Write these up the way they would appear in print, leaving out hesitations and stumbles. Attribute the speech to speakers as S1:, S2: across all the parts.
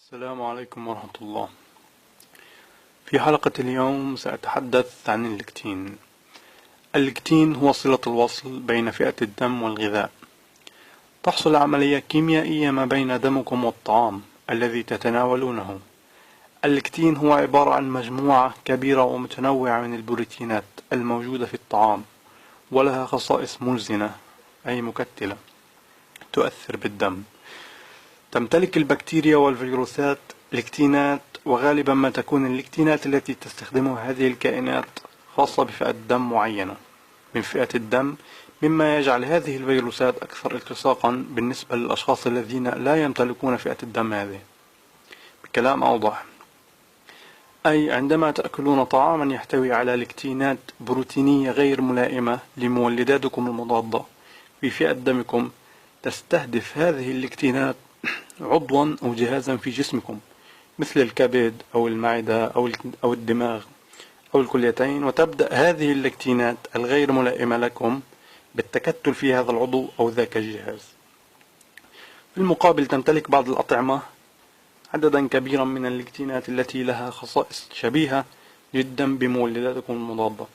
S1: السلام عليكم ورحمة الله. في حلقة اليوم سأتحدث عن الليكتين. الليكتين هو صلة الوصل بين فئة الدم والغذاء. تحصل عملية كيميائية ما بين دمكم والطعام الذي تتناولونه. الليكتين هو عبارة عن مجموعة كبيرة ومتنوعة من البروتينات الموجودة في الطعام، ولها خصائص ملزنة أي مكتلة تؤثر بالدم. تمتلك البكتيريا والفيروسات ليكتينات، وغالبا ما تكون الليكتينات التي تستخدمها هذه الكائنات خاصة بفئة دم معينة من فئة الدم، مما يجعل هذه الفيروسات أكثر التصاقا بالنسبة للأشخاص الذين لا يمتلكون فئة الدم هذه. بكلام أوضح، أي عندما تأكلون طعاما يحتوي على ليكتينات بروتينية غير ملائمة لمولداتكم المضادة في فئة دمكم، تستهدف هذه الليكتينات عضوا أو جهازا في جسمكم مثل الكبد أو المعدة أو الدماغ أو الكليتين، وتبدأ هذه الليكتينات الغير ملائمة لكم بالتكتل في هذا العضو أو ذاك الجهاز. في المقابل تمتلك بعض الأطعمة عددا كبيرا من الليكتينات التي لها خصائص شبيهة جدا بمولداتكم المضادة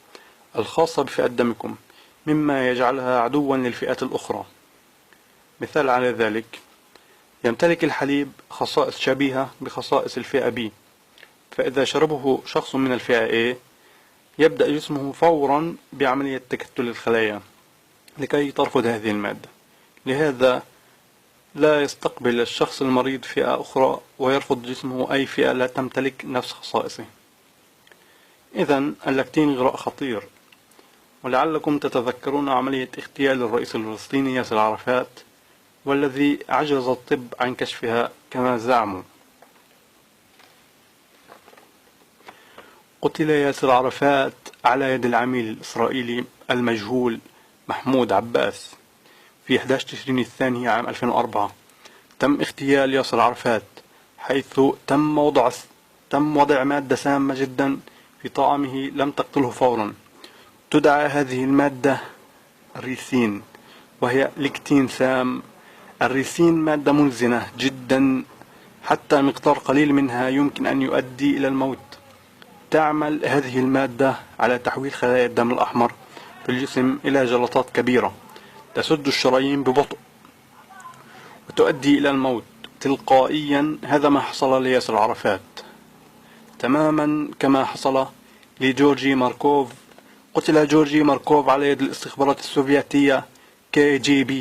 S1: الخاصة بفئة دمكم، مما يجعلها عدوا للفئات الأخرى. مثال على ذلك، يمتلك الحليب خصائص شبيهة بخصائص الفئة B، فإذا شربه شخص من الفئة A يبدأ جسمه فورا بعملية تكتل الخلايا لكي ترفض هذه المادة. لهذا لا يستقبل الشخص المريض فئة أخرى ويرفض جسمه أي فئة لا تمتلك نفس خصائصه. إذن الليكتين غذاء خطير، ولعلكم تتذكرون عملية اغتيال الرئيس الفلسطيني ياسر عرفات، والذي عجز الطب عن كشفها كما زعموا. قتل ياسر عرفات على يد العميل الإسرائيلي المجهول محمود عباس في 11 تشرين الثاني عام 2004. تم اغتيال ياسر عرفات حيث تم وضع مادة سامة جدا في طعامه لم تقتله فورا. تدعى هذه المادة الريسين، وهي ليكتين سام. الريسين مادة ملزنة جدا، حتى مقدار قليل منها يمكن أن يؤدي إلى الموت. تعمل هذه المادة على تحويل خلايا الدم الأحمر في الجسم إلى جلطات كبيرة تسد الشرايين ببطء وتؤدي إلى الموت تلقائيا. هذا ما حصل لياسر عرفات، تماما كما حصل لجورجي ماركوف. قتل جورجي ماركوف على يد الاستخبارات السوفيتية KGB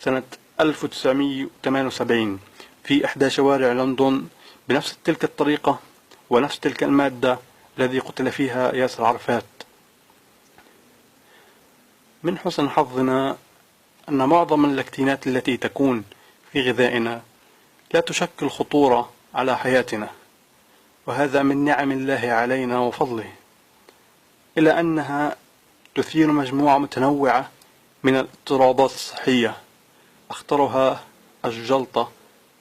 S1: سنة 1978 في إحدى شوارع لندن بنفس تلك الطريقة ونفس تلك المادة الذي قتل فيها ياسر عرفات. من حسن حظنا أن معظم الليكتينات التي تكون في غذائنا لا تشكل خطورة على حياتنا، وهذا من نعم الله علينا وفضله، إلا أنها تثير مجموعة متنوعة من الاضطرابات الصحية، أخطرها الجلطة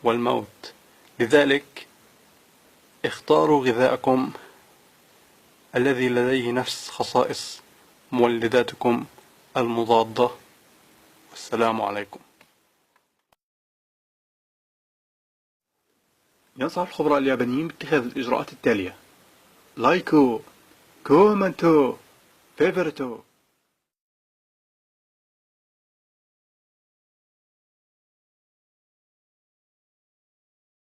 S1: والموت. لذلك اختاروا غذاءكم الذي لديه نفس خصائص مولداتكم المضادة. والسلام عليكم. ينصح الخبراء اليابانيين باتخاذ الإجراءات التالية: لايكو، كومنتو، فيفرتو.